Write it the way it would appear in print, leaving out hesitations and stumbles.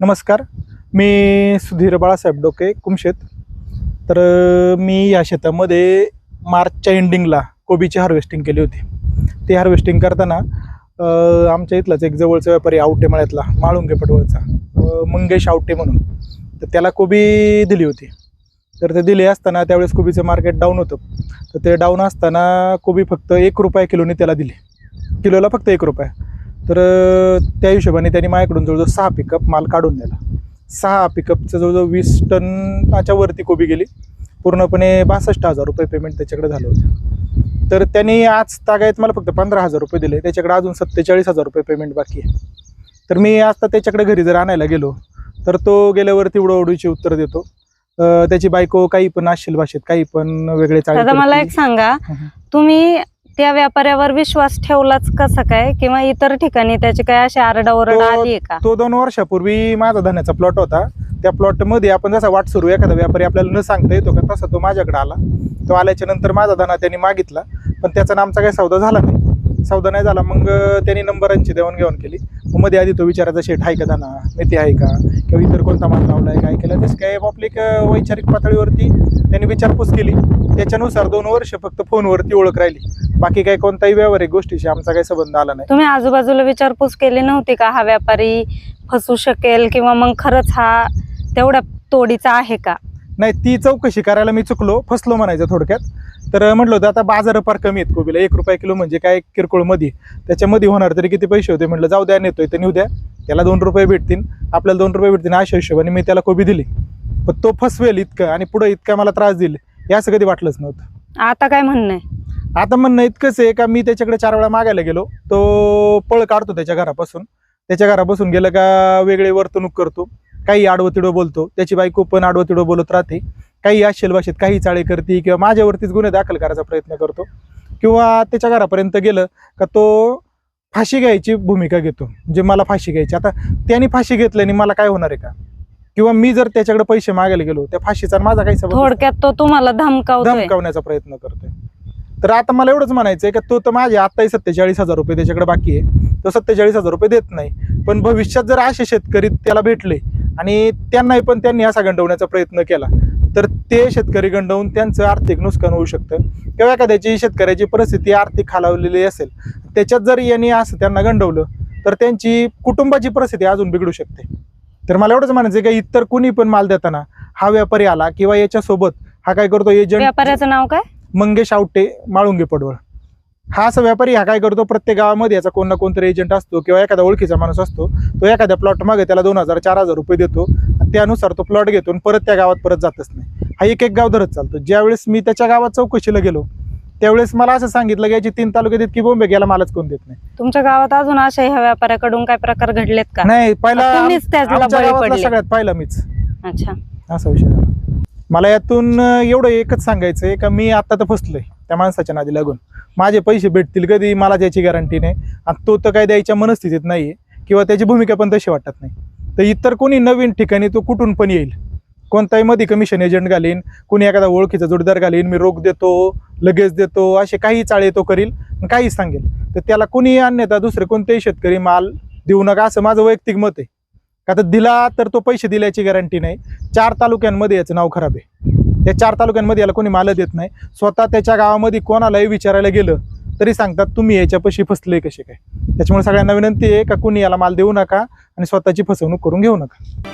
नमस्कार, मी सुधीर बाळासाहेब डोके, कुमशेत. तर मी या शेतामध्ये मार्चच्या एंडिंगला कोबीची हार्वेस्टिंग केली होती. ती हार्वेस्टिंग करताना आमच्या इथलाच एक जवळचा व्यापारी आवटे मळ्यातला माळुंगे पटवळचा मंगेश आवटे म्हणून, तर त्याला कोबी दिली होती. तर ते दिले असताना त्यावेळेस कोबीचं मार्केट डाऊन होतं. तर ते डाऊन असताना कोबी फक्त ₹1 किलोने त्याला दिली, किलोला फक्त ₹1. तर त्या हिशोबाने त्यांनी माझ्याकडून जवळजवळ 6 पिकअप माल काढून दिला. 6 पिकअपचं जवळजवळ 20 टनाच्या वरती कोबी गेली. पूर्णपणे ₹62,000 पेमेंट त्याच्याकडे झालं होतं. तर त्यांनी आज तागायत मला फक्त ₹15,000 दिले. त्याच्याकडे अजून ₹47,000 पेमेंट बाकी आहे. तर मी आता त्याच्याकडे घरी जर आणायला गेलो तर तो गेल्यावरती उडवडीची उत्तर देतो. त्याची बायको काही पण असेल भाषेत काही पण वेगळे चाळी. मला एक सांगा, तुम्ही त्या व्यापाऱ्यावर विश्वास ठेवलाच कसा काय, किंवा इतर ठिकाणी त्याची काय अशी आरडाओरडा आली आहे का? तो 2 वर्षापूर्वी माझा धान्याचा प्लॉट होता. त्या प्लॉट मध्ये आपण जसा वाट सुरू एखादा व्यापारी आपल्याला न सांगता येतो का, तसा तो माझ्याकडे आला. तो आल्याच्या नंतर माझा धाना त्यांनी मागितला, पण त्याचा आमचा काही सौदा झाला नाही. सौदा नाही झाला, मग त्यांनी नंबरांची देवाणघेवाण केली. मग मध्ये आधी तो विचारायचा, शेठ आहे का दाना, मेथी आहे का, किंवा इतर कोणता माल लावलाय, काय केलं. तसं काय आपली वैचारिक पातळीवरती त्यांनी विचारपूस केली. त्याच्यानुसार 2 वर्ष फक्त फोनवरती ओळख राहिली. बाकी काही कोणताही व्यावहारिक गोष्टीशी आमचा काही संबंध आला नाही. तुम्ही आजूबाजूला विचारपूस केली नव्हती का, हा व्यापारी फसू शकेल किंवा मग खरंच हा तेवढ्या तोडीचा आहे का? नाही, ती चौकशी करायला मी चुकलो, फसलो म्हणायचं थोडक्यात. तर म्हटलं होतं आता बाजार फार कमी आहेत कोबीला, ₹1 किलो म्हणजे काय किरकोळ मध्ये, त्याच्यामध्ये होणार तरी किती पैसे होते. म्हटलं जाऊ द्या, नेतोय तर नेऊ द्या, त्याला ₹2 भेटतील, आपल्याला ₹2 भेटतील, अशा हिशोबाने मी त्याला कोबी दिली. पण तो फसवेल इतकं आणि पुढे इतका मला त्रास दिले हे असं कधी वाटलंच नव्हतं. आता काय म्हणणं आहे? आता म्हणणं इतकंच आहे का, मी त्याच्याकडे 4 वेळा मागायला गेलो, तो पळ काढतो त्याच्या घरापासून गेलं का वेगळे वर्तणूक करतो, काही आडवं तिडवं बोलतो. त्याची बायको पण आडवं तिडवं बोलत राहते, काही असेल भाषेत काही चाळे करते, किंवा माझ्यावरतीच गुन्हे दाखल करायचा प्रयत्न करतो, किंवा त्याच्या घरापर्यंत गेलं का तो फाशी घ्यायची भूमिका घेतो, म्हणजे मला फाशी घ्यायची. आता त्याने फाशी घेतल्याने मला काय होणार आहे का, किंवा मी जर त्याच्याकडे पैसे मागायला गेलो त्या फाशीचा माझा काही संबंध. थोडक्यात तो तुम्हाला धमकावण्याचा प्रयत्न करतोय. तर आता मला एवढंच म्हणायचंय का, तो तर माझे आत्ताही ₹47,000 त्याच्याकडे बाकी आहे, तो ₹47,000 देत नाही. पण भविष्यात जर असे शेतकरी त्याला भेटले आणि त्यांनी असा गंडवण्याचा प्रयत्न केला तर ते शेतकरी गंडवून त्यांचं आर्थिक नुकसान होऊ शकतं, किंवा एखाद्याची शेतकऱ्याची परिस्थिती आर्थिक खालावलेली असेल, त्याच्यात जर यांनी असं त्यांना गंडवलं तर त्यांची कुटुंबाची परिस्थिती अजून बिघडू शकते. तर मला एवढंच म्हणायचं की इतर कुणी पण माल देताना हा व्यापारी आला किंवा याच्यासोबत हा काय करतो, एजंट. व्यापाऱ्याचं नाव काय? मंगेश आवटे, माळुंगे पटवळ. हा असा व्यापारी हा काय करतो, प्रत्येक गावामध्ये याचा कोण ना कोणतरी एजंट असतो किंवा एखादा ओळखीचा माणूस असतो. तो एखाद्या प्लॉट मागे त्याला ₹2,000-4,000 देतो, त्यानुसार तो प्लॉट घेतो आणि परत त्या गावात परत जातच नाही. हा एक गाव धरत चालतो. ज्यावेळेस मी त्याच्या गावात चौकशीला गेलो त्यावेळेस मला असं सांगितलं की याची 3 तालुक्यात इतकी बोंबे गेला, मालच कोण देत नाही. तुमच्या गावात अजून अशा ह्या व्यापाऱ्याकडून काय प्रकार घडलेत का? नाही, पहिला सगळ्यात पहिला मीच. अच्छा, असा विषय झाला. मला यातून एवढं एकच सांगायचंय का, मी आता तर फसलोय त्या माणसाच्या नादी लागून. माझे पैसे भेटतील कधी मला त्याची गॅरंटी नाही, आणि तो तर काय द्यायच्या मनस्थितीत नाहीये, किंवा त्याची भूमिका पण तशी वाटत नाही. तर इतर कोणी नवीन ठिकाणी तो कुठून पण येईल, कोणताही मध्ये कमिशन एजंट घालीन, कोणी एखादा ओळखीचा जोडीदार घालीन, मी रोख देतो लगेच देतो, असे काही चाळे तो करील, काही सांगेल. तर त्याला कोणी अन्यथा दुसरे कोणतेही शेतकरी माल देऊ नका, असं माझं वैयक्तिक मत आहे. का तर दिला तर तो पैसे दिल्याची गॅरंटी नाही. 4 तालुक्यांमध्ये याचं नाव खराब आहे. त्या 4 तालुक्यांमध्ये याला कोणी माल देत नाही. स्वतः त्याच्या गावामध्ये कोणालाही विचारायला गेलं तरी सांगतात तुम्ही याच्यापाशी फसले कसे काय. त्याच्यामुळे सगळ्यांना विनंती आहे का, कोणी याला माल देऊ नका आणि स्वतःची फसवणूक करून घेऊ नका.